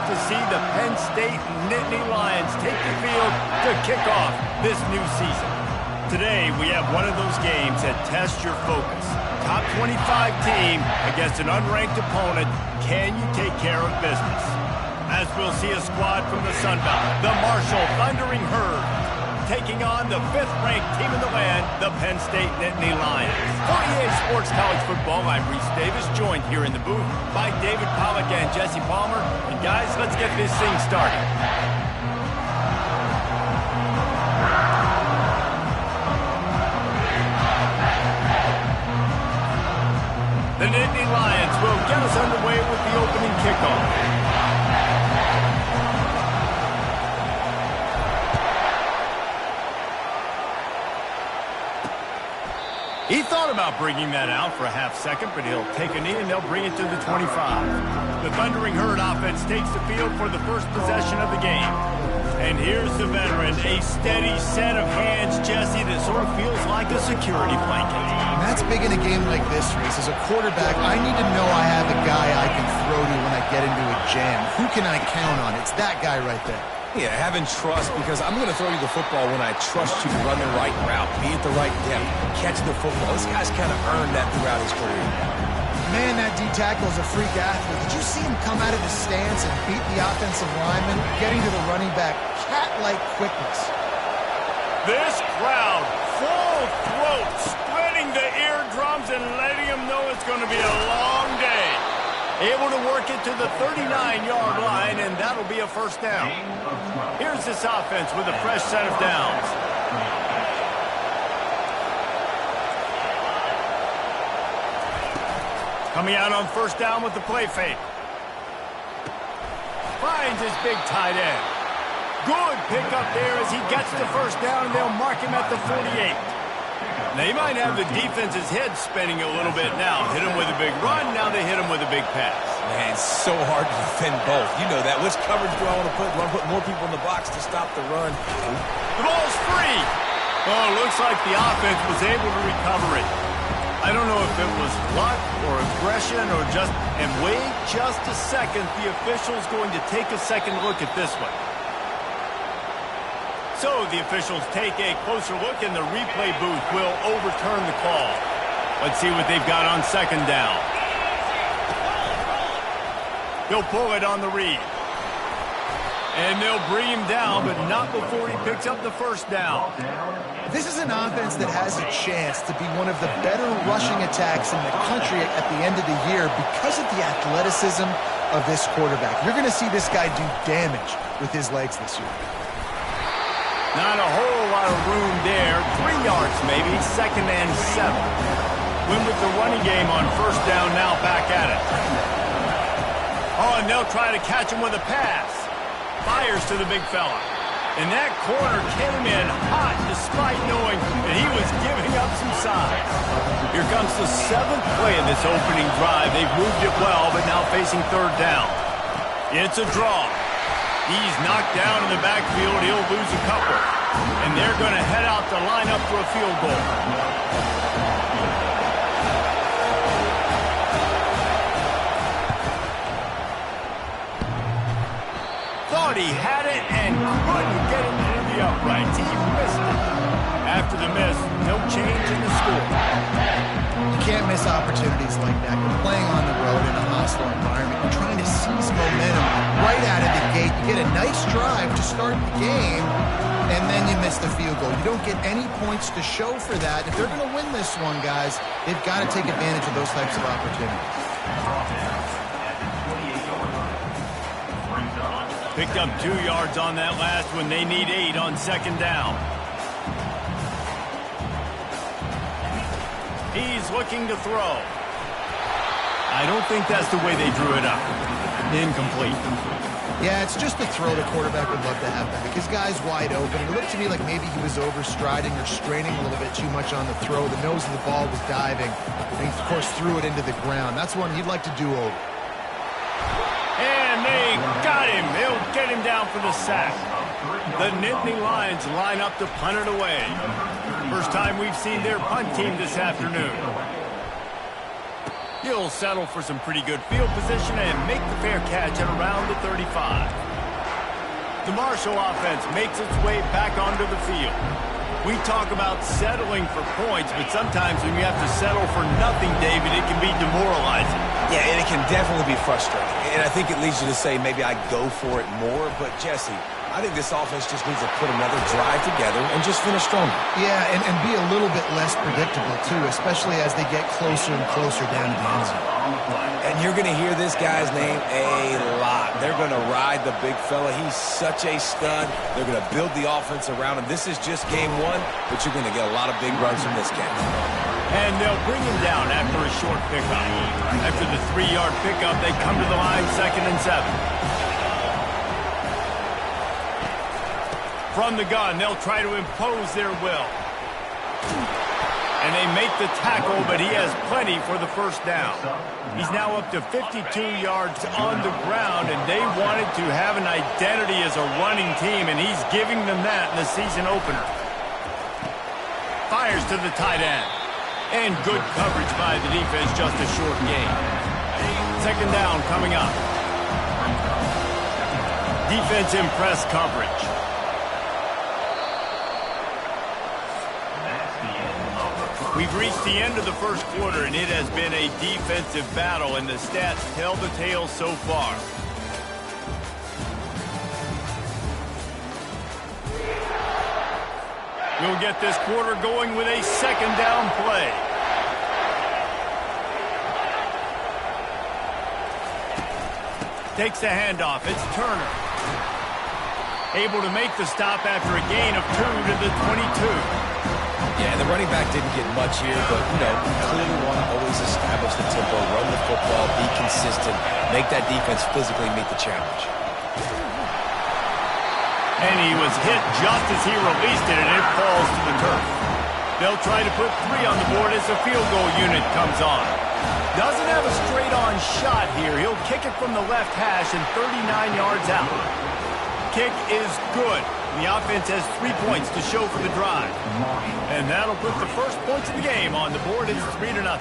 to see the Penn State Nittany Lions take the field to kick off this new season. Today, we have one of those games that tests your focus. Top 25 team against an unranked opponent. Can you take care of business? As we'll see a squad from the Sun Belt, the Marshall Thundering Herd, taking on the 5th-ranked team in the land, the Penn State Nittany Lions. For EA Sports College Football, I'm Reese Davis, joined here in the booth by David Pollack and Jesse Palmer. And guys, let's get this thing started. The Nittany Lions will get us underway with the opening kickoff. He thought about bringing that out for a half second, but he'll take a knee and they'll bring it to the 25. The Thundering Herd offense takes the field for the first possession of the game. And here's the veteran, a steady set of hands, Jesse, that sort of feels like a security blanket. And that's big in a game like this, Reese. As a quarterback, I need to know I have a guy I can throw to when I get into a jam. Who can I count on? It's that guy right there. Yeah, having trust, because I'm going to throw you the football when I trust you to run the right route, be at the right depth, catch the football. This guy's kind of earned that throughout his career. Man, that D-tackle is a freak athlete. Did you see him come out of his stance and beat the offensive lineman, getting to the running back? Cat-like quickness. This crowd, full throat, splitting the eardrums and letting them know it's going to be a long day. Able to work it to the 39-yard line, and that'll be a first down. Here's this offense with a fresh set of downs. Coming out on first down with the play fake. Finds his big tight end. Good pickup there as he gets the first down, and they'll mark him at the 48. They might have the defense's head spinning a little bit now. Hit him with a big run, now they hit him with a big pass. Man, it's so hard to defend both. You know that. Which coverage do I want to put? Do I put more people in the box to stop the run? The ball's free. Oh, looks like the offense was able to recover it. I don't know if it was luck or aggression or just... And wait just a second. The official's going to take a second look at this one. So the officials take a closer look, and the replay booth will overturn the call. Let's see what they've got on second down. He'll pull it on the read. And they'll bring him down, but not before he picks up the first down. This is an offense that has a chance to be one of the better rushing attacks in the country at the end of the year because of the athleticism of this quarterback. You're going to see this guy do damage with his legs this year. Not a whole lot of room there. 3 yards maybe, second and 7. Win with the running game on first down, now back at it. Oh, and they'll try to catch him with a pass. Fires to the big fella. And that corner came in hot despite knowing that he was giving up some size. Here comes the 7th play of this opening drive. They've moved it well, but now facing third down. It's a draw. He's knocked down in the backfield. He'll lose a couple. And they're going to head out to line up for a field goal. Thought he had it and couldn't get it into the uprights. He missed it. After the miss, no change in the score. You can't miss opportunities like that. You're playing on the road in a hostile environment. You're trying to seize momentum right out of the gate. You get a nice drive to start the game, and then you miss the field goal. You don't get any points to show for that. If they're going to win this one, guys, they've got to take advantage of those types of opportunities. Picked up 2 yards on that last one. They need 8 on second down. He's looking to throw. I don't think that's the way they drew it up. Incomplete. Yeah, it's just a throw the quarterback would love to have back. His guy's wide open. It looked to me like maybe he was overstriding or straining a little bit too much on the throw. The nose of the ball was diving. And he, of course, threw it into the ground. That's one he'd like to do over. And they got him. They'll get him down for the sack. The Nittany Lions line up to punt it away. First time we've seen their punt team this afternoon. He'll settle for some pretty good field position and make the fair catch at around the 35. The Marshall offense makes its way back onto the field. We talk about settling for points, but sometimes when you have to settle for nothing, David, it can be demoralizing. Yeah, and it can definitely be frustrating. And I think it leads you to say maybe I go for it more. But, Jesse, I think this offense just needs to put another drive together and just finish stronger. Yeah, and be a little bit less predictable, too, especially as they get closer and closer down to the end zone. And you're going to hear this guy's name a lot. They're going to ride the big fella. He's such a stud. They're going to build the offense around him. This is just game one, but you're going to get a lot of big runs from this guy. And they'll bring him down after a short pickup. After the 3-yard pickup, they come to the line 2nd and 7. From the gun, they'll try to impose their will. And they make the tackle, but he has plenty for the first down. He's now up to 52 yards on the ground, and they wanted to have an identity as a running team, and he's giving them that in the season opener. Fires to the tight end. And good coverage by the defense, just a short gain. 2nd down coming up. Defense in press coverage. We've reached the end of the first quarter, and it has been a defensive battle, and the stats tell the tale so far. We'll get this quarter going with a 2nd down play. Takes the handoff. It's Turner. Able to make the stop after a gain of 2 to the 22. Yeah, the running back didn't get much here, but, you know, we clearly want to always establish the tempo, run the football, be consistent, make that defense physically meet the challenge. And he was hit just as he released it, and it falls to the turf. They'll try to put 3 on the board as the field goal unit comes on. Doesn't have a straight-on shot here. He'll kick it from the left hash and 39 yards out. Kick is good. The offense has 3 points to show for the drive. And that'll put the first points of the game on the board. It's 3-0.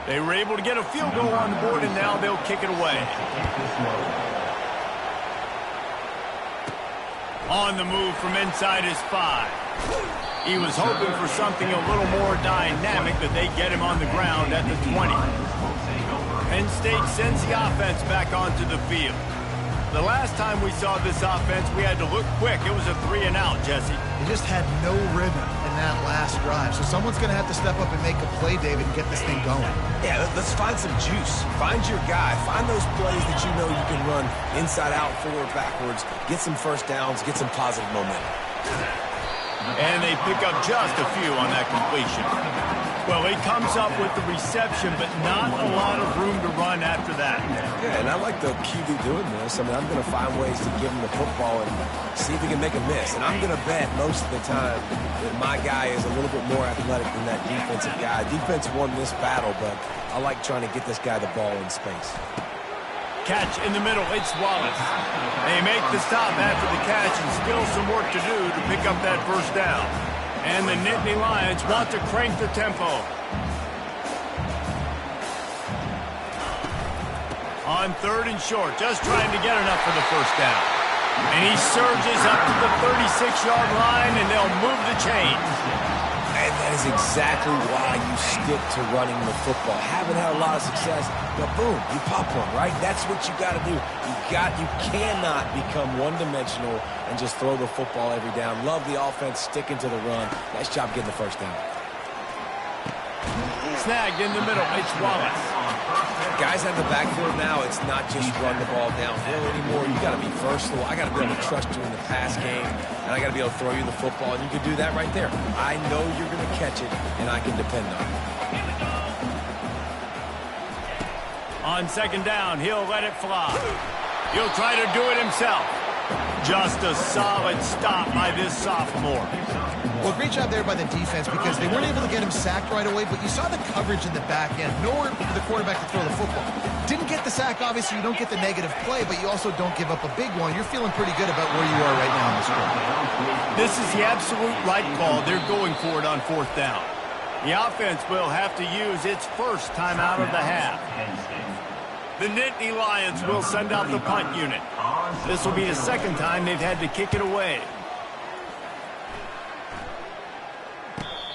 They were able to get a field goal on the board, and now they'll kick it away. On the move from inside his 5. He was hoping for something a little more dynamic, but they get him on the ground at the 20. Penn State sends the offense back onto the field. The last time we saw this offense, we had to look quick. It was a 3-and-out, Jesse. They just had no rhythm in that last drive. So someone's going to have to step up and make a play, David, and get this thing going. Yeah, let's find some juice. Find your guy. Find those plays that you know you can run inside out, forward, backwards. Get some first downs. Get some positive momentum. And they pick up just a few on that completion. Well, he comes up with the reception, but not a lot of room to run after that. Yeah, and I like the QB doing this. I mean, I'm going to find ways to give him the football and see if he can make a miss. And I'm going to bet most of the time that my guy is a little bit more athletic than that defensive guy. Defense won this battle, but I like trying to get this guy the ball in space. Catch in the middle. It's Wallace. They make the stop after the catch and still some work to do to pick up that first down. And the Nittany Lions want to crank the tempo. On 3rd and short, just trying to get enough for the first down. And he surges up to the 36-yard line, and they'll move the chains. And that is exactly why you stick to running the football. Haven't had a lot of success, but boom, you pop one, right? That's what you got to do. You cannot become one-dimensional and just throw the football every down. Love the offense, sticking to the run. Nice job getting the first down. Snagged in the middle. It's Wallace. Guys at the backfield now, it's not just run the ball downhill anymore. You got to be versatile. I got to be able to trust you in the pass game, and I got to be able to throw you the football, and you can do that right there. I know you're going to catch it, and I can depend on it. On 2nd down, he'll let it fly. He'll try to do it himself. Just a solid stop by this sophomore. Well, great job there by the defense because they weren't able to get him sacked right away, but you saw the coverage in the back end. Nowhere for the quarterback to throw the football. Didn't get the sack, obviously. You don't get the negative play, but you also don't give up a big one. You're feeling pretty good about where you are right now in this game. This is the absolute right call. They're going for it on 4th down. The offense will have to use its first time out of the half. The Nittany Lions will send out the punt unit. This will be the second time they've had to kick it away.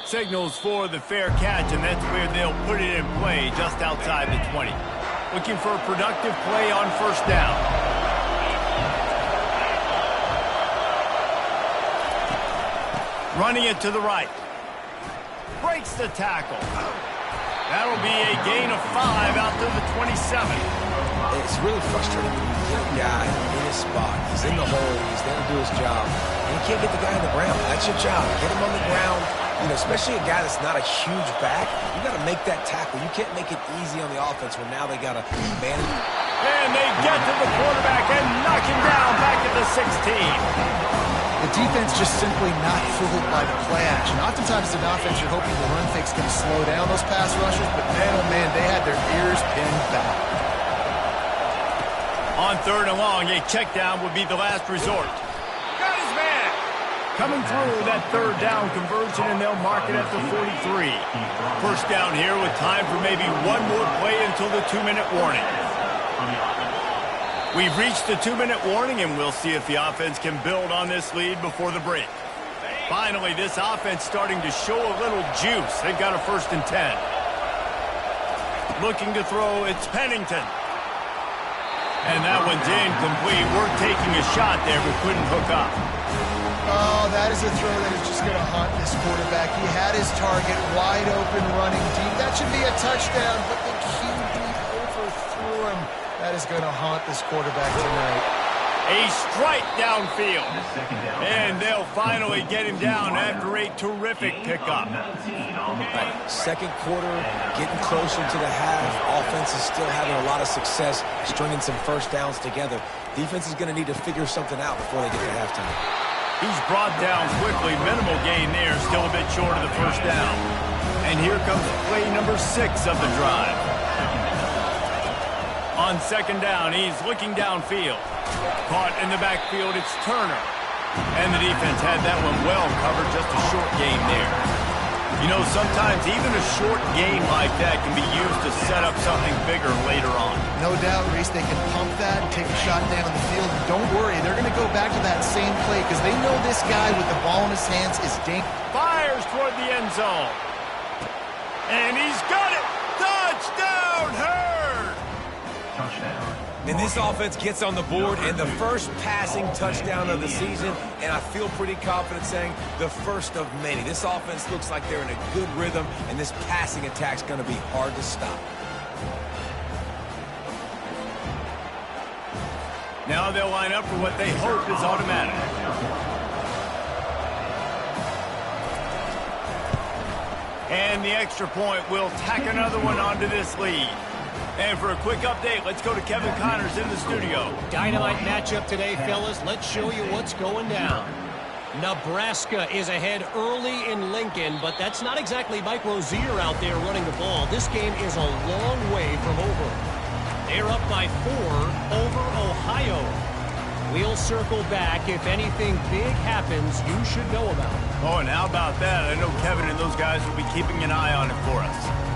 Signals for the fair catch, and that's where they'll put it in play just outside the 20. Looking for a productive play on 1st down. Running it to the right. Breaks the tackle. That'll be a gain of 5 out to the 27. It's really frustrating when you get a guy in his spot. He's in the hole. He's there to do his job. And you can't get the guy on the ground. That's your job. Get him on the ground. You know, especially a guy that's not a huge back. You got to make that tackle. You can't make it easy on the offense when now they got to manage. And they get to the quarterback and knock him down back at the 16. The defense just simply not fooled by the play action. Oftentimes, as an offense, you're hoping the run fake's going to slow down those pass rushers, but man, oh man, they had their ears pinned back. On 3rd and long, a check down would be the last resort. Got his man! Coming through that 3rd down conversion, and they'll mark it at the 43. 1st down here with time for maybe one more play until the 2-minute warning. We've reached the 2-minute warning, and we'll see if the offense can build on this lead before the break. Finally, this offense starting to show a little juice. They've got a 1st and 10. Looking to throw, it's Pennington. And that one's incomplete. We're taking a shot there, but couldn't hook up. Oh, that is a throw that is just going to haunt this quarterback. He had his target wide open running deep. That should be a touchdown, but the QB overthrew him. That is going to haunt this quarterback tonight. A strike downfield. And they'll finally get him down after a terrific pickup. Right. 2nd quarter, getting closer to the half. Offense is still having a lot of success stringing some 1st downs together. Defense is going to need to figure something out before they get to halftime. He's brought down quickly. Minimal gain there. Still a bit short of the 1st down. And here comes play number 6 of the drive. On 2nd down, he's looking downfield. Caught in the backfield, it's Turner. And the defense had that one well covered, just a short gain there. You know, sometimes even a short gain like that can be used to set up something bigger later on. No doubt, Reese, they can pump that and take a shot down the field. And don't worry, they're going to go back to that same play because they know this guy with the ball in his hands is dangerous. Fires toward the end zone. And he's got it! Touchdown, Hurd! And this offense gets on the board and the first passing touchdown of the season, and I feel pretty confident saying the first of many. This offense looks like they're in a good rhythm, and this passing attack's going to be hard to stop. Now they'll line up for what they hope is automatic. And the extra point will tack another one onto this lead. And for a quick update, let's go to Kevin Connors in the studio. Dynamite matchup today, fellas. Let's show you what's going down. Nebraska is ahead early in Lincoln, but that's not exactly Mike Rozier out there running the ball. This game is a long way from over. They're up by 4 over Ohio. We'll circle back. If anything big happens, you should know about it. Oh, and how about that? I know Kevin and those guys will be keeping an eye on it for us.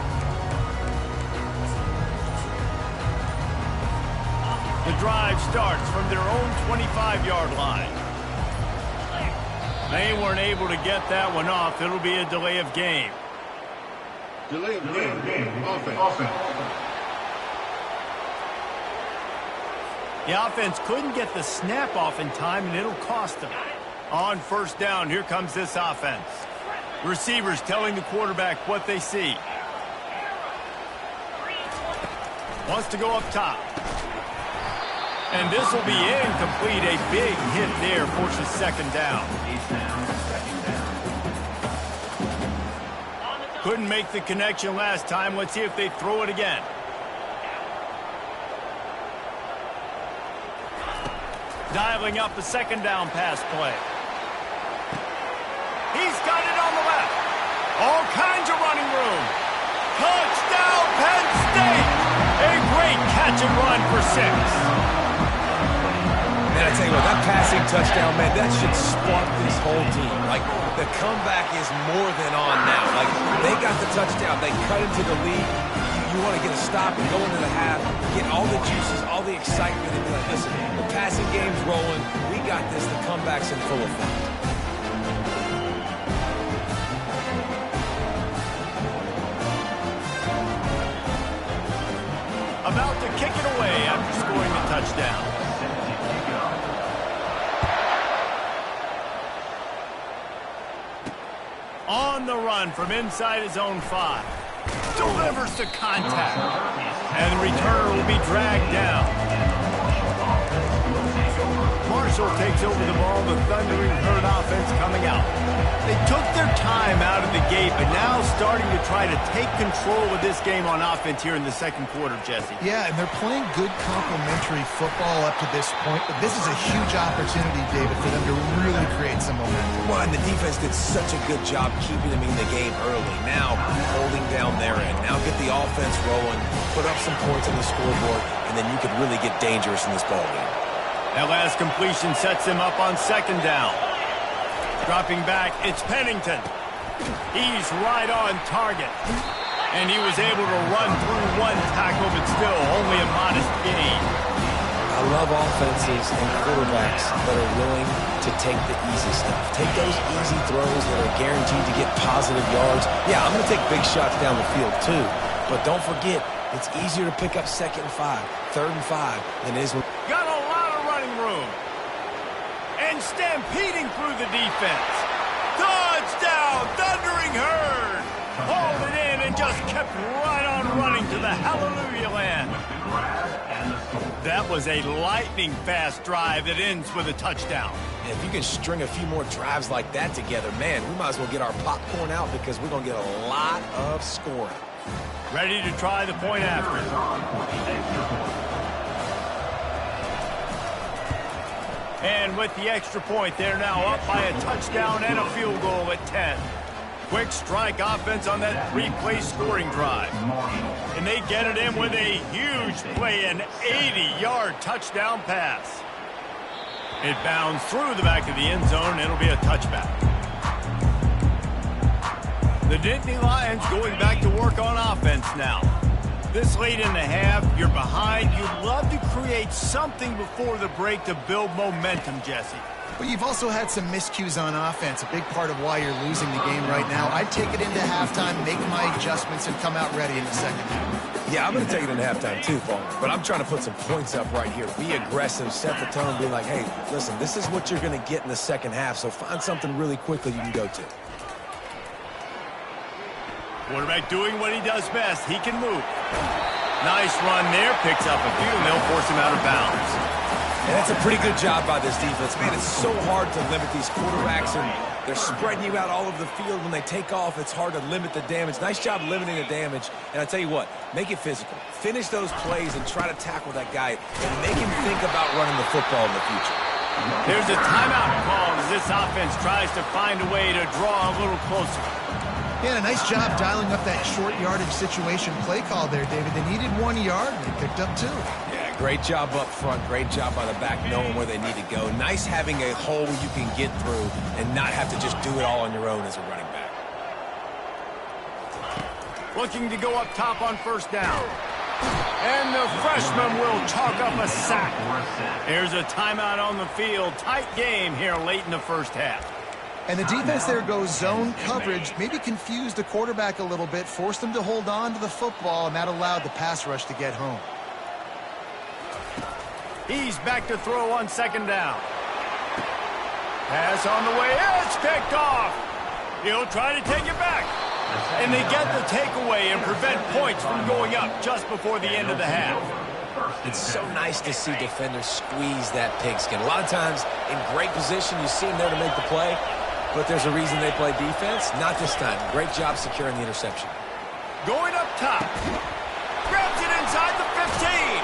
The drive starts from their own 25-yard line. They weren't able to get that one off. It'll be a delay of game. Delay of game. Offense. The offense couldn't get the snap off in time, and it'll cost them. On 1st down, here comes this offense. Receivers telling the quarterback what they see. Wants to go up top. And this will be incomplete. A big hit there forces 2nd down. Couldn't make the connection last time. Let's see if they throw it again. Dialing up the second down pass play. He's got it on the left. All kinds of running room. Touchdown, Penn State! A great catch and run for 6. Man, I tell you what, that passing touchdown, man, that should spark this whole team. Like, the comeback is more than on now. Like, they got the touchdown. They cut into the lead. You want to get a stop and go into the half, get all the juices, all the excitement, and be like, listen, the passing game's rolling. We got this. The comeback's in full effect. About to kick it away after scoring the touchdown. On the run from inside his own 5. Delivers the contact. And the returner will be dragged down. Marshall takes over the ball. The Thundering Herd offense coming out. They took their time out of the gate, but now starting to try to take control of this game on offense here in the second quarter, Jesse. Yeah, and they're playing good complementary football up to this point, but this is a huge opportunity, David, for them to really create some momentum. Well, and the defense did such a good job keeping them in the game early. Now, holding down their end. Now get the offense rolling, put up some points on the scoreboard, and then you could really get dangerous in this ball game. That last completion sets him up on second down. Dropping back, it's Pennington. He's right on target. And he was able to run through one tackle, but still only a modest gain. I love offenses and quarterbacks that are willing to take the easy stuff. Take those easy throws that are guaranteed to get positive yards. Yeah, I'm going to take big shots down the field too. But don't forget, it's easier to pick up 2nd and 5, 3rd and 5 than it is when... Got a lot of running room. And stampeding through the defense. Touchdown, Thundering Herd. Hauled it in and just kept right on running to the hallelujah land. That was a lightning-fast drive that ends with a touchdown. And if you can string a few more drives like that together, man, we might as well get our popcorn out because we're going to get a lot of scoring. Ready to try the point after. And with the extra point, they're now up by a touchdown and a field goal at 10. Quick strike offense on that 3-play scoring drive. And they get it in with a huge play, an 80-yard touchdown pass. It bounds through the back of the end zone, and it'll be a touchback. The Nittany Lions going back to work on offense now. This late in the half, you're behind. You'd love to create something before the break to build momentum, Jesse. But you've also had some miscues on offense, a big part of why you're losing the game right now. I'd take it into halftime, make my adjustments, and come out ready in the second half. Yeah, I'm going to take it into halftime too, Paul. But I'm trying to put some points up right here. Be aggressive, set the tone, be like, hey, listen, this is what you're going to get in the second half, so find something really quickly you can go to. Quarterback doing what he does best. He can move. Nice run there. Picks up a few, and they'll force him out of bounds. And that's a pretty good job by this defense. Man, it's so hard to limit these quarterbacks, and they're spreading you out all over the field. When they take off, it's hard to limit the damage. Nice job limiting the damage. And I tell you what, make it physical. Finish those plays and try to tackle that guy and make him think about running the football in the future. There's a timeout called as this offense tries to find a way to draw a little closer. Yeah, a nice job dialing up that short yardage situation play call there, David. They needed 1 yard, and they picked up 2. Yeah, great job up front. Great job by the back knowing where they need to go. Nice having a hole you can get through and not have to just do it all on your own as a running back. Looking to go up top on first down. And the freshman will chalk up a sack. There's a timeout on the field. Tight game here late in the first half. And the defense there goes zone coverage, maybe confused the quarterback a little bit, forced him to hold on to the football, and that allowed the pass rush to get home. He's back to throw on second down. Pass on the way. It's picked off. He'll try to take it back. And they get the takeaway and prevent points from going up just before the end of the half. It's so nice to see defenders squeeze that pigskin. A lot of times in great position, you see them there to make the play. But there's a reason they play defense. Not this time. Great job securing the interception. Going up top. Grabs it inside the 15.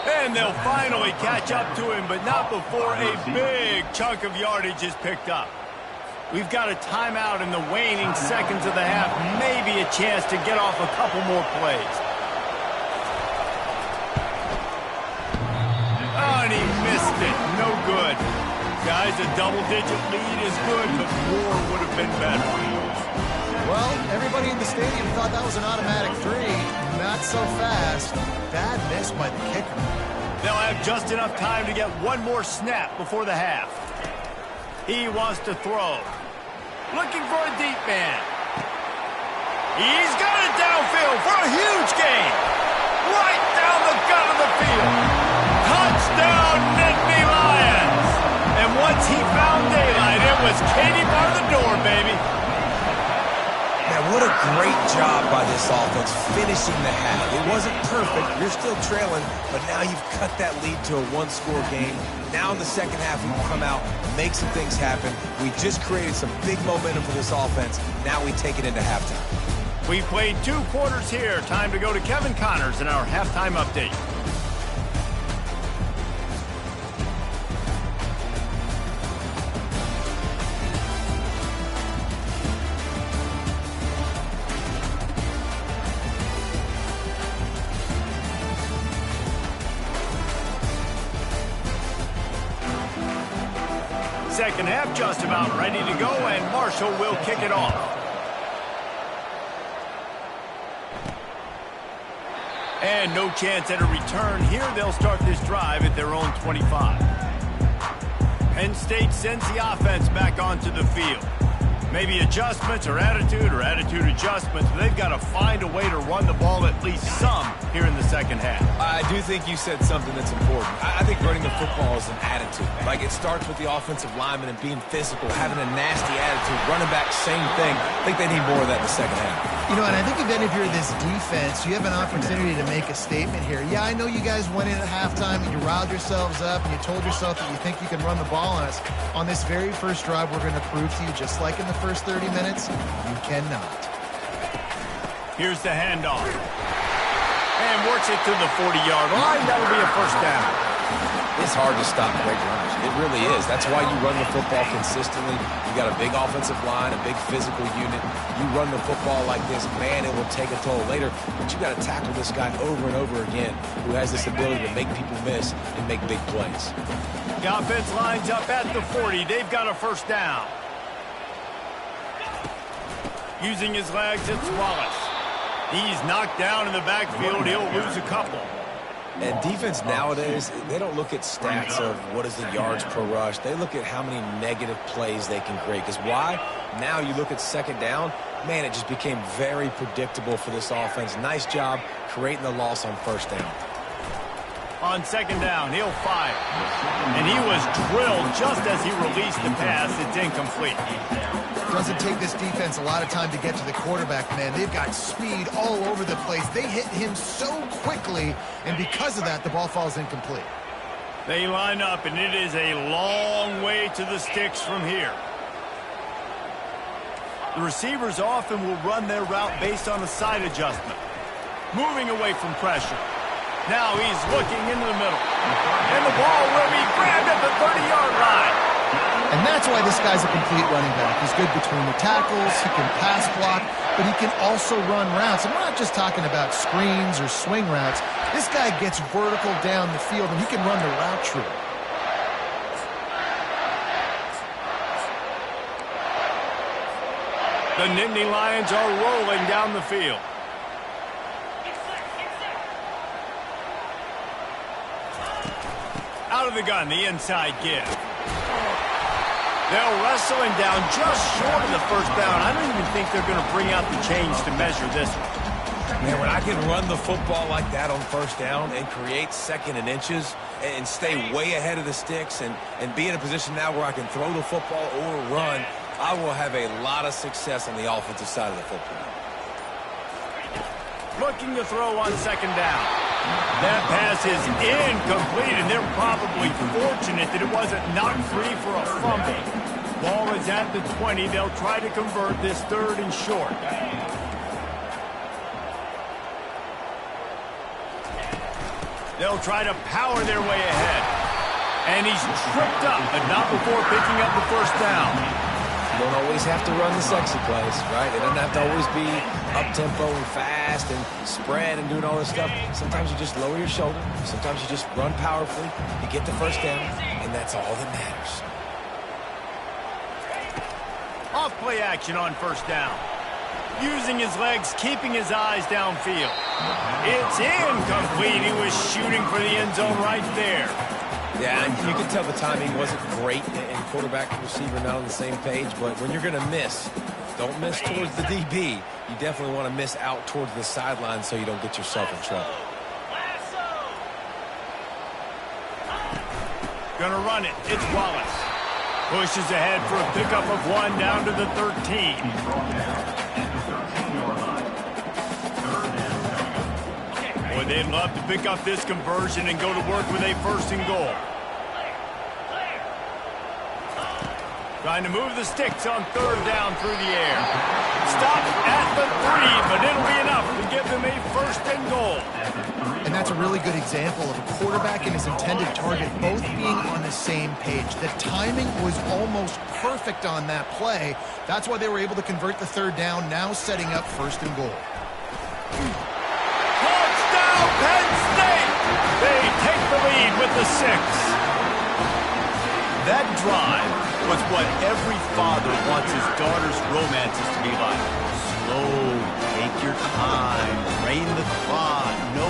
And they'll finally catch up to him, but not before a big chunk of yardage is picked up. We've got a timeout in the waning seconds of the half, maybe a chance to get off a couple more plays. Oh, and he missed it. No good. Guys, a double-digit lead is good, but more would have been better. Well, everybody in the stadium thought that was an automatic 3. Not so fast. Bad miss by the kicker. They'll have just enough time to get one more snap before the half. He wants to throw. Looking for a deep man. He's got it downfield for a huge gain. Right down the gut of the field. Touchdown, Nittany Lions. And once he found daylight, it was Katie bar the door, baby. Man, what a great job by this offense finishing the half. It wasn't perfect. You're still trailing, but now you've cut that lead to a one-score game. Now in the second half, we come out, make some things happen. We just created some big momentum for this offense. Now we take it into halftime. We've played 2 quarters here. Time to go to Kevin Connors in our halftime update. Second half just about ready to go, and Marshall will kick it off. And no chance at a return here. They'll start this drive at their own 25. Penn State sends the offense back onto the field. Maybe adjustments or attitude adjustments, but they've got to find a way to run the ball at least some here in the second half. I do think you said something that's important. I think running the football is an attitude. Like, it starts with the offensive lineman and being physical, having a nasty attitude. Running back, same thing. I think they need more of that in the second half. You know, and I think if you're this defense, you have an opportunity to make a statement here. Yeah, I know you guys went in at halftime and you riled yourselves up and you told yourself that you think you can run the ball on us. On this very first drive, we're going to prove to you, just like in the first 30 minutes, you cannot. Here's the handoff. And works it to the 40-yard line. That'll be a first down. It's hard to stop great runners. It really is. That's why you run the football consistently. You got a big offensive line, a big physical unit. You run the football like this, man, it will take a toll later. But you got to tackle this guy over and over again who has this ability to make people miss and make big plays. The offense lines up at the 40. They've got a first down. Using his legs, it's Wallace. He's knocked down in the backfield. He'll lose a couple. And defense nowadays, they don't look at stats of what is the yards per rush. They look at how many negative plays they can create. Because why? Now you look at second down, man, it just became very predictable for this offense. Nice job creating the loss on first down. On second down, he'll fire. And he was drilled just as he released the pass. It's incomplete. Doesn't take this defense a lot of time to get to the quarterback, man. They've got speed all over the place. They hit him so quickly, and because of that, the ball falls incomplete. They line up, and it is a long way to the sticks from here. The receivers often will run their route based on a side adjustment. Moving away from pressure. Now he's looking into the middle. And the ball will be grabbed at the 30-yard line. And that's why this guy's a complete running back. He's good between the tackles, he can pass block, but he can also run routes. And we're not just talking about screens or swing routes. This guy gets vertical down the field, and he can run the route tree. The Nittany Lions are rolling down the field. Out of the gun, the inside give. They'll wrestle him down just short of the first down. I don't even think they're going to bring out the chains to measure this one. Man, when I can run the football like that on first down and create second and inches and stay way ahead of the sticks and be in a position now where I can throw the football or run, I will have a lot of success on the offensive side of the football. Looking to throw on second down. That pass is incomplete, and they're probably fortunate that it wasn't knocked free for a fumble. Ball is at the 20. They'll try to convert this third and short. They'll try to power their way ahead. And he's tripped up, but not before picking up the first down. You don't always have to run the sexy plays, right? It doesn't have to always be up-tempo and fast and spread and doing all this stuff. Sometimes you just lower your shoulder. Sometimes you just run powerfully. You get the first down, and that's all that matters. Off play action on first down. Using his legs, keeping his eyes downfield. It's incomplete. He was shooting for the end zone right there. Yeah, and you can tell the timing wasn't great, and quarterback and receiver not on the same page, but when you're going to miss, don't miss towards the DB. You definitely want to miss out towards the sideline so you don't get yourself in trouble. Gonna run it. It's Wallace. Pushes ahead for a pickup of 1 down to the 13. Boy, they'd love to pick up this conversion and go to work with a 1st and goal. Trying to move the sticks on 3rd down through the air. Stop at the 3, but it'll be enough to give them a 1st and goal. And that's a really good example of a quarterback and his intended target both being on the same page. The timing was almost perfect on that play. That's why they were able to convert the 3rd down, now setting up 1st and goal. Touchdown, Penn State! They take the lead with the 6. That drive was what every father wants his daughter's romances to be like. Slow, take your time, rein the clock, no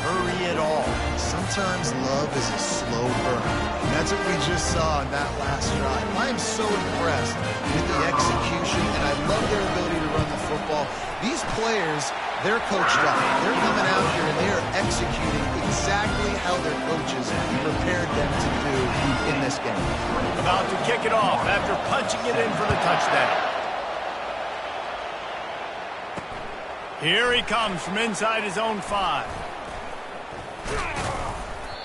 hurry at all. Sometimes love is a slow burn. And that's what we just saw in that last drive. I am so impressed with the execution, and I love their ability to run the football. These players, they're coached up. They're coming out here and they're executing exactly how their coaches prepared them to do in this game. About to kick it off after punching it in for the touchdown. Here he comes from inside his own 5.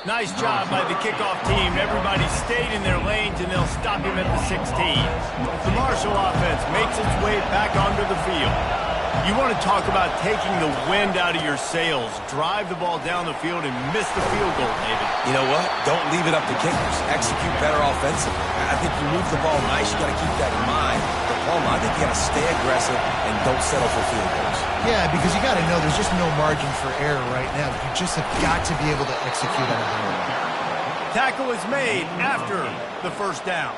Nice job by the kickoff team. Everybody stayed in their lanes, and they'll stop him at the 16. The Marshall offense makes its way back onto the field. You want to talk about taking the wind out of your sails. Drive the ball down the field and miss the field goal, David. You know what? Don't leave it up to kickers. Execute better offensively. I think you move the ball nice. You got to keep that in mind. But Palmer, I think you got to stay aggressive and don't settle for field goals. Yeah, because you got to know there's just no margin for error right now. You just have got to be able to execute at a high level. Tackle is made after the 1st down.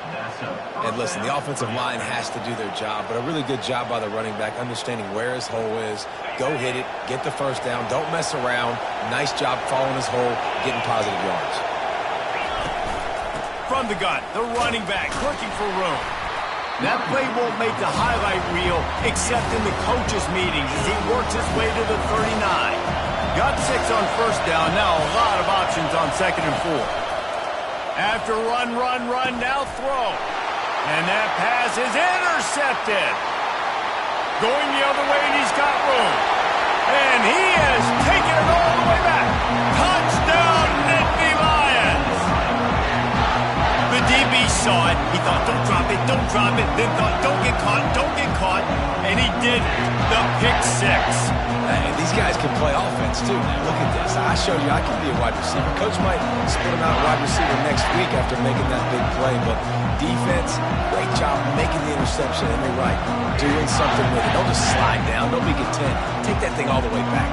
And listen, the offensive line has to do their job, but a really good job by the running back, understanding where his hole is. Go hit it, get the 1st down, don't mess around. Nice job following his hole, getting positive yards. From the gun, the running back looking for room. That play won't make the highlight reel except in the coaches' meetings as he works his way to the 39. Got 6 on 1st down, now a lot of options on 2nd and 4. After run, now throw. And that pass is intercepted. Going the other way, and he's got room. And he has taken it all the way back. Touchdown, Nittany Lions. The DB saw it. He thought, don't drop it. Then thought, don't get caught. And he did the pick 6. And these guys can play offense, too. Now, look at this. I showed you I can be a wide receiver. Coach might split him out a wide receiver next week after making that big play. But defense, great job making the interception. And you're right, doing something with it. Don't just slide down. Don't be content. Take that thing all the way back.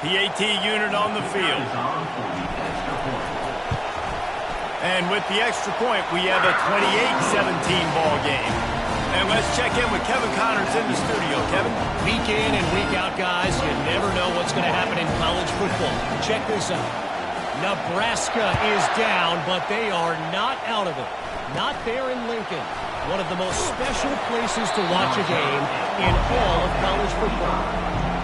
PAT unit on the field. And with the extra point, we have a 28-17 ball game. And let's check in with Kevin Connors in the studio. Kevin? Week in and week out, guys, you never know what's going to happen in college football. Check this out. Nebraska is down, but they are not out of it. Not there in Lincoln. One of the most special places to watch a game in all of college football.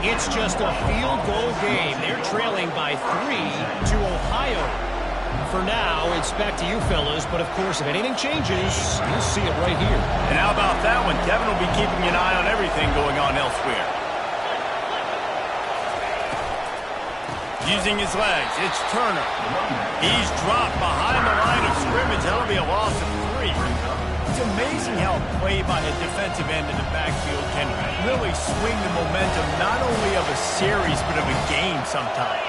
It's just a field goal game. They're trailing by 3 to Ohio. For now, it's back to you fellas, but of course, if anything changes, you'll see it right here. And how about that one? Kevin will be keeping an eye on everything going on elsewhere. Using his legs, it's Turner. He's dropped behind the line of scrimmage. That'll be a loss of 3. It's amazing how play by a defensive end in the backfield can really swing the momentum not only of a series but of a game sometimes.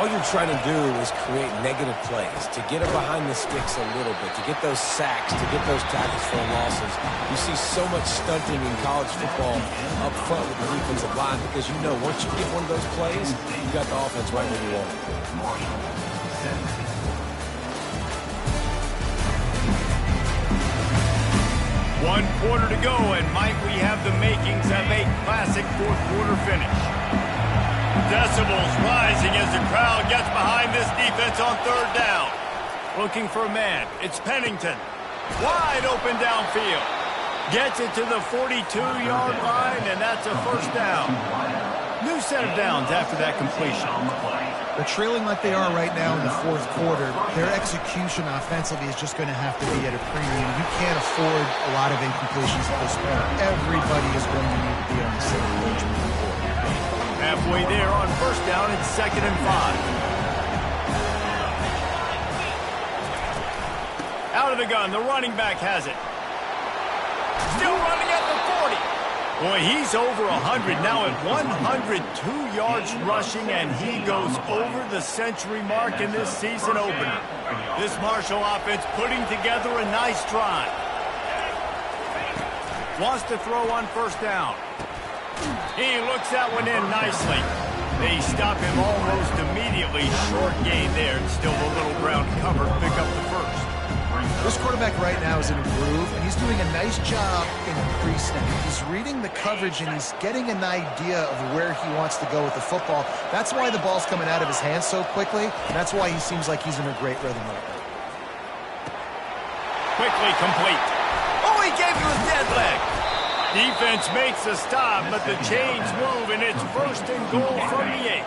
All you're trying to do is create negative plays, to get it behind the sticks a little bit, to get those sacks, to get those tackles for losses. You see so much stunting in college football up front with the defensive line because you know once you get one of those plays, you got the offense right where you want it. 1 quarter to go, and might we have the makings of a classic fourth quarter finish. Decibels rising as the crowd gets behind this defense on third down. Looking for a man. It's Pennington. Wide open downfield. Gets it to the 42-yard line, and that's a first down. New set of downs after that completion. They're trailing like they are right now in the fourth quarter. Their execution offensively is just going to have to be at a premium. You can't afford a lot of incompletions at this point. Everybody is going to need to be on the same page moving forward. Halfway there on first down, it's 2nd and 5. Out of the gun, the running back has it. Still running at the 40. Boy, he's over 100 now at 102 yards rushing, and he goes over the century mark in this season opener. This Marshall offense putting together a nice drive. Wants to throw on first down. He looks that one in nicely. They stop him almost immediately. Short gain there, and still a little ground cover. Pick up the first. This quarterback right now is in a groove, and he's doing a nice job in the pre-snap. He's reading the coverage, and he's getting an idea of where he wants to go with the football. That's why the ball's coming out of his hands so quickly, and that's why he seems like he's in a great rhythm right now. Quickly complete. Oh, he gave you a dead leg. Defense makes a stop, but the chains move, and it's 1st and goal from the 8.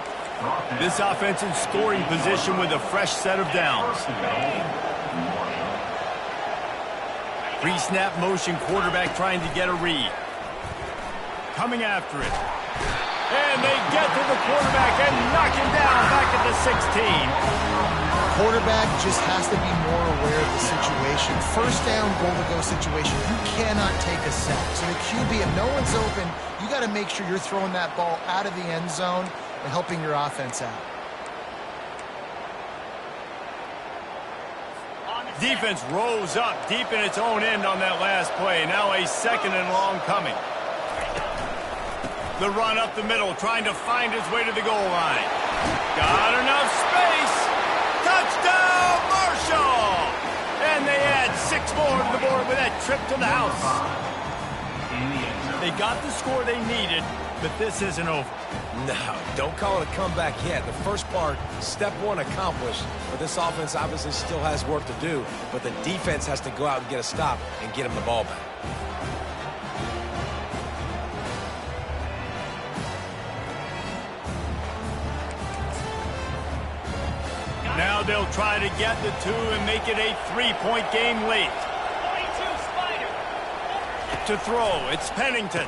This offense in scoring position with a fresh set of downs. Pre-snap motion quarterback trying to get a read. Coming after it. And they get to the quarterback and knock him down back at the 16. Quarterback just has to be more aware of the situation. First down, goal-to-go situation. You cannot take a sack. So the QB, if no one's open, you got to make sure you're throwing that ball out of the end zone and helping your offense out. Defense rose up deep in its own end on that last play. Now a 2nd and long coming. The run up the middle, trying to find his way to the goal line. Got enough space. Touchdown, Marshall! And they add 6 more to the board with that trip to the house. They got the score they needed, but this isn't over. No, don't call it a comeback yet. The first part, step 1 accomplished, but this offense obviously still has work to do, but the defense has to go out and get a stop and get him the ball back. Now they'll try to get the 2 and make it a 3-point game late. To throw, it's Pennington.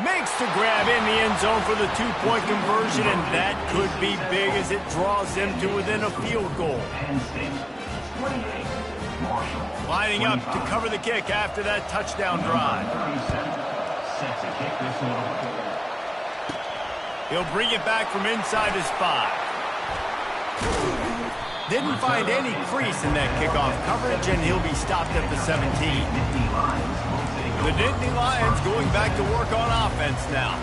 Makes the grab in the end zone for the 2-point conversion, and that could be big as it draws them to within a field goal. Lining up to cover the kick after that touchdown drive. He'll bring it back from inside his 5. Didn't find any crease in that kickoff coverage, and he'll be stopped at the 17. The Nittany Lions going back to work on offense now.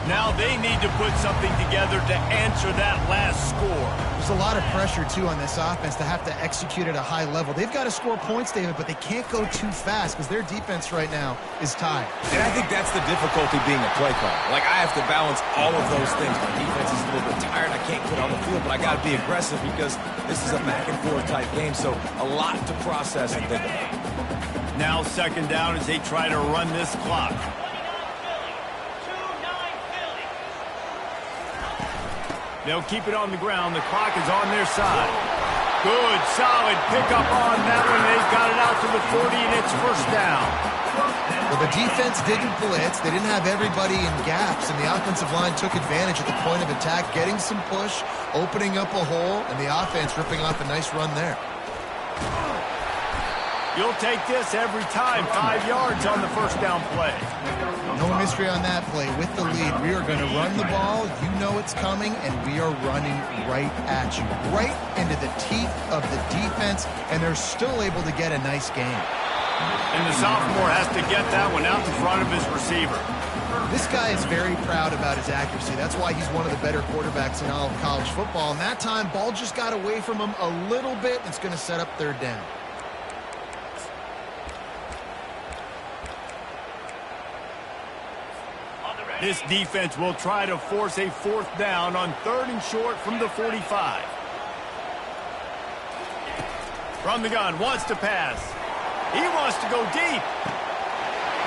Now they need to put something together to answer that last score. There's a lot of pressure, too, on this offense to have to execute at a high level. They've got to score points, David, but they can't go too fast because their defense right now is tied. And I think that's the difficulty being a play caller. Like, I have to balance all of those things. My defense is a little bit tired. I can't put on the field, but I got to be aggressive because this is a back-and-forth type game, so a lot to process and think about. Now 2nd down as they try to run this clock. They'll keep it on the ground. The clock is on their side. Good, solid pickup on that one. They've got it out to the 40, and it's 1st down. Well, the defense didn't blitz. They didn't have everybody in gaps, and the offensive line took advantage at the point of attack, getting some push, opening up a hole, and the offense ripping off a nice run there. You'll take this every time. 5 yards on the first down play. No mystery on that play. With the lead, we are going to run the ball. You know it's coming, and we are running right at you, right into the teeth of the defense, and they're still able to get a nice gain. And the sophomore has to get that one out in front of his receiver. This guy is very proud about his accuracy. That's why he's one of the better quarterbacks in all of college football. And that time, ball just got away from him a little bit. It's going to set up third down. This defense will try to force a fourth down on 3rd and short from the 45. From the gun, wants to pass. He wants to go deep.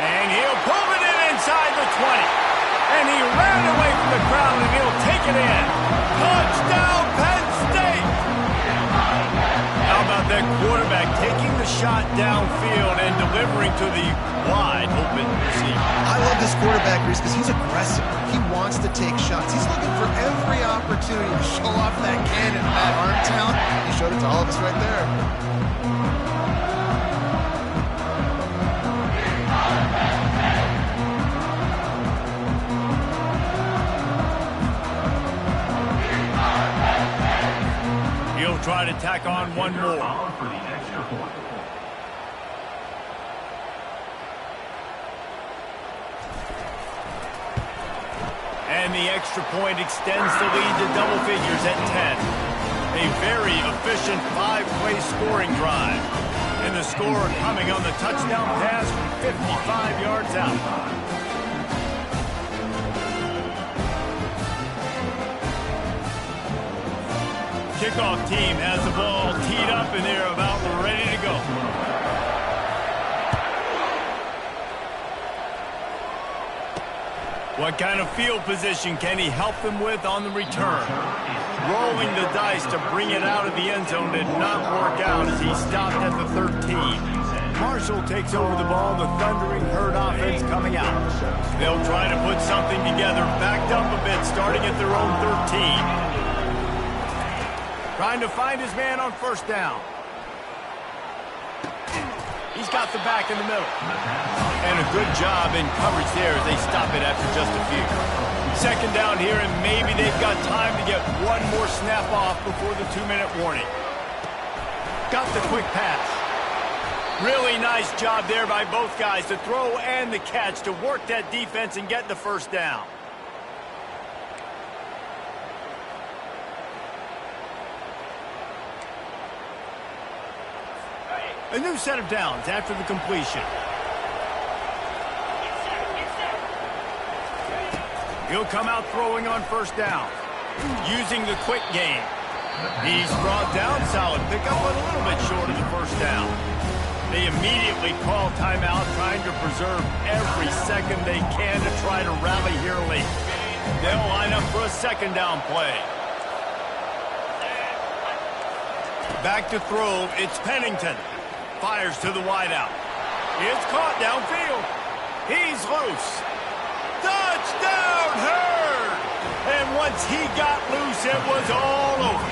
And he'll pull it in inside the 20. And he ran away from the crowd, and he'll take it in. Touchdown, Penn State! How about that quarterback taking the shot downfield and delivering to the wide open receiver? I love this quarterback, Reese, because he's aggressive. He wants to take shots. He's looking for every opportunity to show off that cannon and that arm talent. He showed it to all of us right there. He'll try to tack on one more. And the extra point extends the lead to double figures at 10. A very efficient 5-play scoring drive. And the score coming on the touchdown pass from 55 yards out. Kickoff team has the ball teed up, and they're about ready to go. What kind of field position can he help them with on the return? Rolling the dice to bring it out of the end zone did not work out as he stopped at the 13. Marshall takes over the ball, the Thundering Herd offense coming out. They'll try to put something together, backed up a bit, starting at their own 13. Trying to find his man on first down. He's got the back in the middle. And a good job in coverage there as they stop it after just a few. Second down here, and maybe they've got time to get one more snap off before the 2-minute warning. Got the quick pass. Really nice job there by both guys to throw and the catch to work that defense and get the first down. A new set of downs after the completion. He'll come out throwing on first down, using the quick game. He's brought down, solid pickup, but a little bit short of the first down. They immediately call timeout, trying to preserve every second they can to try to rally here late. They'll line up for a second down play. Back to throw, it's Pennington. Fires to the wideout. It's caught downfield. He's loose. Touchdown, Herd! And once he got loose, it was all over.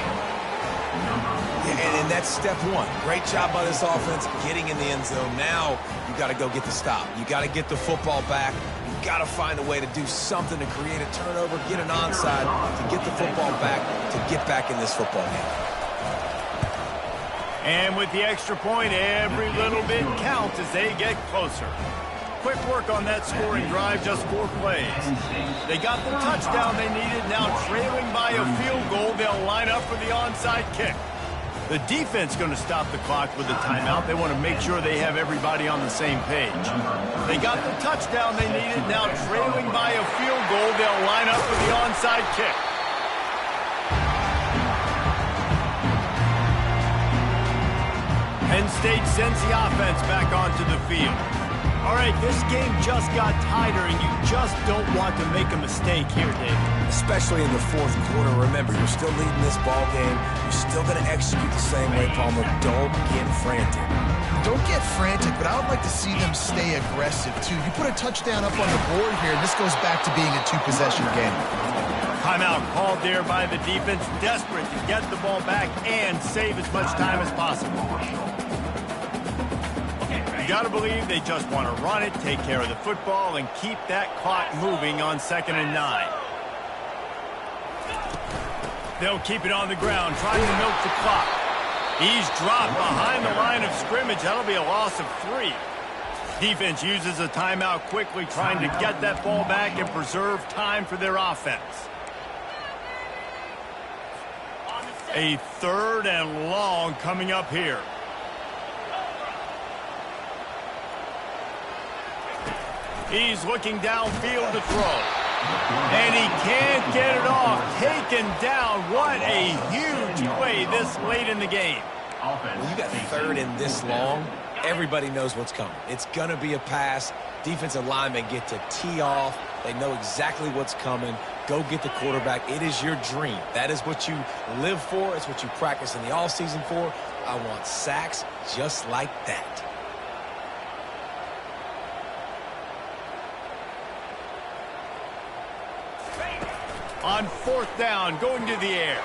Yeah, and that's step one. Great job by this offense getting in the end zone. Now you got to go get the stop. You got to get the football back. You got to find a way to do something to create a turnover, get an onside, to get the football back, to get back in this football game. And with the extra point, every little bit counts as they get closer. Quick work on that scoring drive, just 4 plays. They got the touchdown they needed. Now trailing by a field goal, they'll line up for the onside kick. The defense going to stop the clock with a timeout. They want to make sure they have everybody on the same page. They got the touchdown they needed. Now trailing by a field goal, they'll line up for the onside kick. Penn State sends the offense back onto the field. All right, this game just got tighter, and you just don't want to make a mistake here, David. Especially in the fourth quarter. Remember, you're still leading this ball game. You're still going to execute the same way, Palmer. Don't get frantic. Don't get frantic, but I would like to see them stay aggressive, too. You put a touchdown up on the board here, and this goes back to being a 2-possession game. Timeout called there by the defense, desperate to get the ball back and save as much time as possible. You've got to believe they just want to run it, take care of the football, and keep that clock moving on 2nd and 9. They'll keep it on the ground, trying to milk the clock. He's dropped behind the line of scrimmage. That'll be a loss of 3. Defense uses a timeout quickly, trying to get that ball back and preserve time for their offense. A 3rd and long coming up here. He's looking downfield to throw. And he can't get it off. Taken down. What a huge play this late in the game. When you got 3rd and this long, everybody knows what's coming. It's going to be a pass. Defensive linemen get to tee off. They know exactly what's coming. Go get the quarterback. It is your dream. That is what you live for. It's what you practice in the offseason for. I want sacks just like that. On 4th down, going to the air.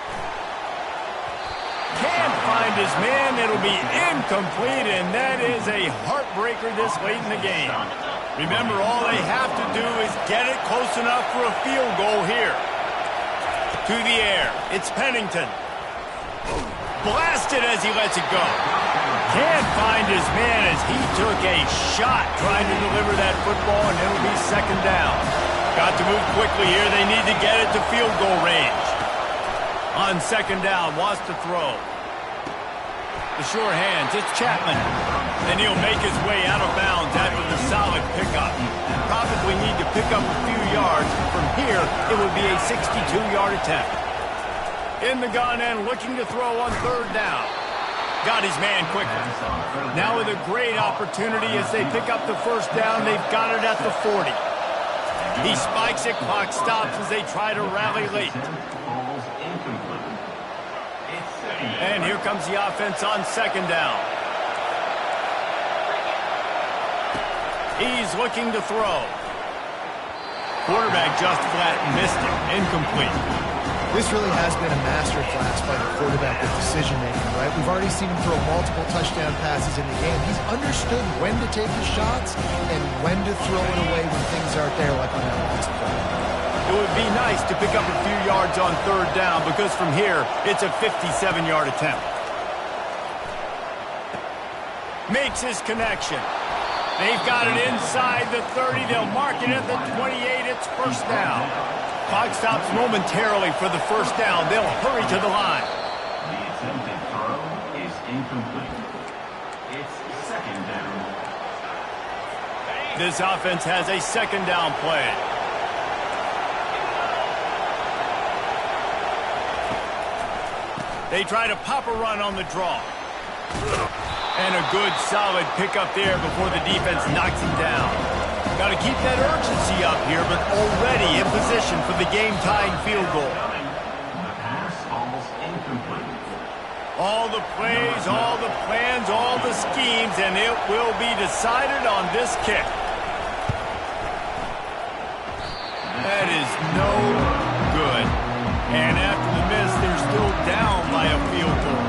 Can't find his man. It'll be incomplete, and that is a heartbreaker this late in the game. Remember, all they have to do is get it close enough for a field goal here. To the air. It's Pennington. Blasted as he lets it go. Can't find his man as he took a shot trying to deliver that football, and it'll be 2nd down. Got to move quickly here. They need to get it to field goal range. On 2nd down, wants to throw. The sure hands, it's Chapman. And he'll make his way out of bounds after the solid pickup. Probably need to pick up a few yards. From here, it would be a 62-yard attempt. In the gun and looking to throw on 3rd down. Got his man quickly. Now with a great opportunity as they pick up the 1st down, they've got it at the 40. He spikes it, clock stops as they try to rally late. And here comes the offense on 2nd down. He's looking to throw. Quarterback just flat missed it. Incomplete. This really has been a masterclass by the quarterback with decision-making, right? We've already seen him throw multiple touchdown passes in the game. He's understood when to take his shots and when to throw it away when things aren't there, like on that last play. It would be nice to pick up a few yards on 3rd down because from here, it's a 57-yard attempt. Makes his connection. They've got it inside the 30. They'll mark it at the 28. It's 1st down. Clock stops momentarily for the 1st down. They'll hurry to the line. The attempted throw is incomplete. It's 2nd down. This offense has a 2nd down play. They try to pop a run on the draw. And a good solid pickup there before the defense knocks him down. Got to keep that urgency up here, but already in position for the game-tying field goal. The pass falls incomplete. All the plays, all the plans, all the schemes, and it will be decided on this kick. That is no good. And after the miss, they're still down by a field goal.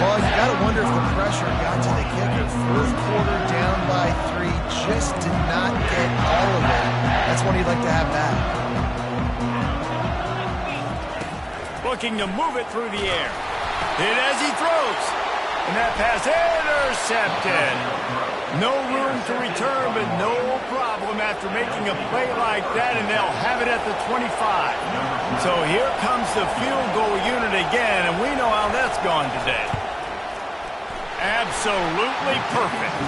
Well, you got to wonder if the pressure got to the kicker. 4th quarter down by 3, just did not get all of it. That's what he'd like to have back. Looking to move it through the air. Hit as he throws. And that pass intercepted. No room to return, but no problem after making a play like that, and they'll have it at the 25. So here comes the field goal unit again, and we know how that's gone today. Absolutely perfect.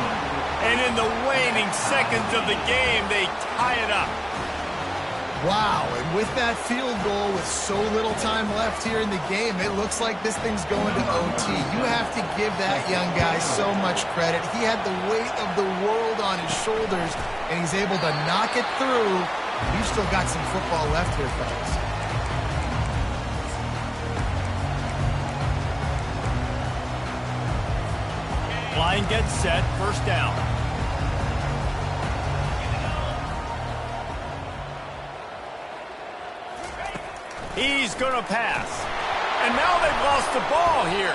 And in the waning seconds of the game, they tie it up. Wow, and with that field goal with so little time left here in the game, it looks like this thing's going to OT. You have to give that young guy so much credit. He had the weight of the world on his shoulders, and he's able to knock it through. We've still got some football left here, fellas. Line gets set, 1st down. He's going to pass. And now they've lost the ball here.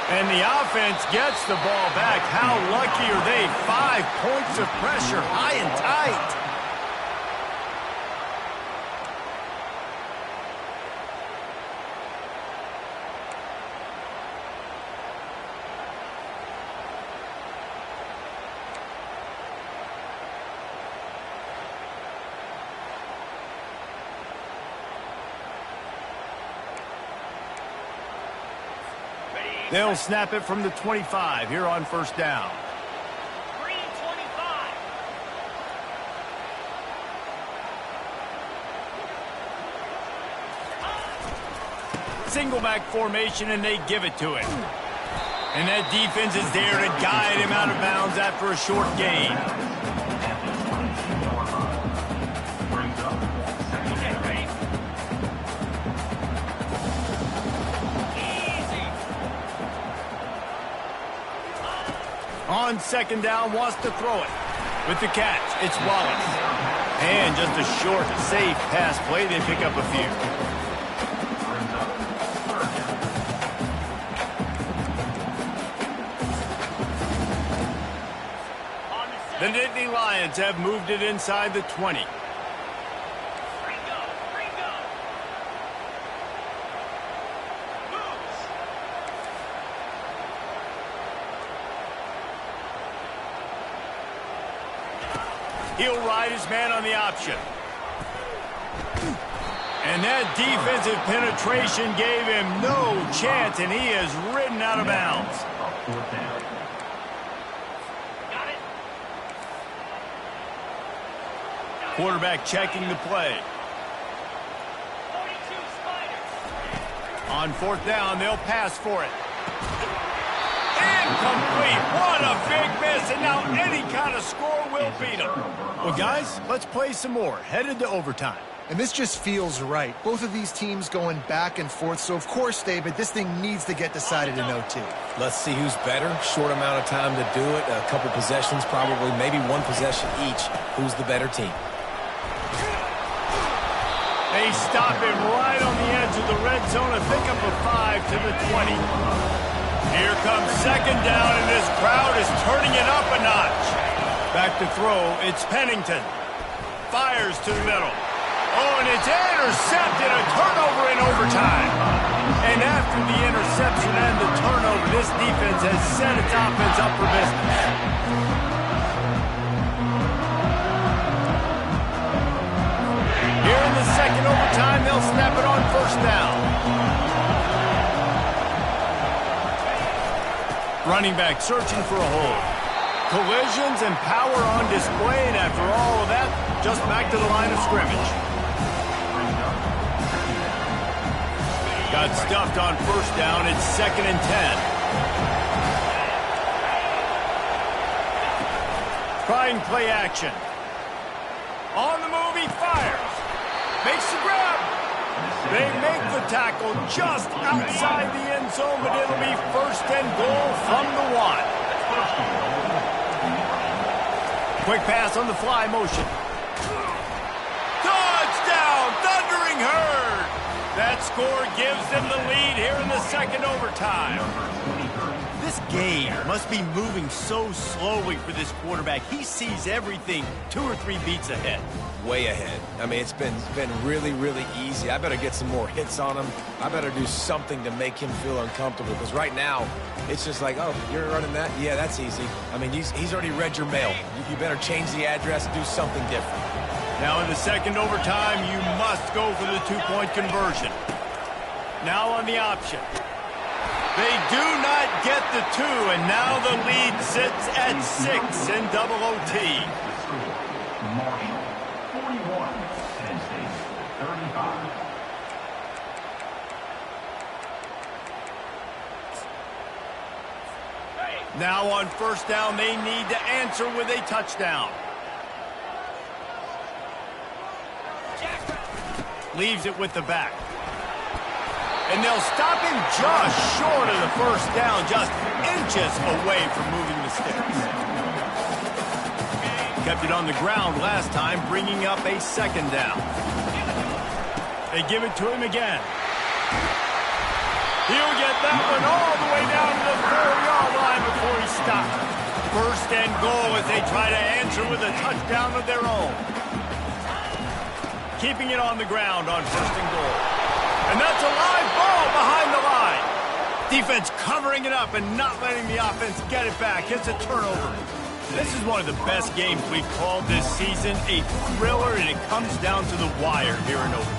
And the offense gets the ball back. How lucky are they? 5 points of pressure, high and tight. They'll snap it from the 25 here on first down. 3-25. Single back formation, and they give it to him. And that defense is there to guide him out of bounds after a short gain. On second down, wants to throw it. With the catch, it's Wallace. And just a short, safe pass play. They pick up a few. The Nittany Lions have moved it inside the 20. He'll ride his man on the option. And that defensive penetration gave him no chance, and he is ridden out of bounds. Quarterback checking the play. On fourth down, they'll pass for it. Incomplete. What a big miss, and now any kind of score will beat him. Well, guys, let's play some more. Headed to overtime. And this just feels right. Both of these teams going back and forth. So, of course, David, this thing needs to get decided in OT. Let's see who's better. Short amount of time to do it. A couple possessions, probably maybe one possession each. Who's the better team? They stop him right on the edge of the red zone and pick up a 5 to the 20. Here comes second down, and this crowd is turning it up a notch. Back to throw, it's Pennington. Fires to the middle. Oh, and it's intercepted, a turnover in overtime. And after the interception and the turnover, this defense has set its offense up for business. Here in the second overtime, they'll snap it on first down. Running back searching for a hole. Collisions and power on display, and after all of that, just back to the line of scrimmage. Got stuffed on first down. It's 2nd and 10. Trying play action. On the move, he fires. Makes the grab. They make the tackle just outside the end zone, but it'll be 1st and goal from the 1. Quick pass on the fly motion. Touchdown, Thundering Herd. That score gives them the lead here in the second overtime. This game must be moving so slowly for this quarterback. He sees everything 2 or 3 beats ahead. Way ahead. I mean, it's been really, really easy. I better get some more hits on him. I better do something to make him feel uncomfortable, because right now, it's just like, oh, you're running that? Yeah, that's easy. I mean, he's already read your mail. You better change the address and do something different. Now in the second overtime, you must go for the 2-point conversion. Now on the option. They do not get the 2, and now the lead sits at 6 in double OT. Marshall, 41, Penn State, 35. Now on first down, they need to answer with a touchdown. Leaves it with the back. And they'll stop him just short of the first down, just inches away from moving the sticks. Kept it on the ground last time, bringing up a 2nd down. They give it to him again. He'll get that one all the way down to the 4-yard line before he stopped. First and goal as they try to answer with a touchdown of their own. Keeping it on the ground on first and goal. And that's a live ball behind the line. Defense covering it up and not letting the offense get it back. It's a turnover. This is one of the best games we've called this season. A thriller, and it comes down to the wire here in overtime.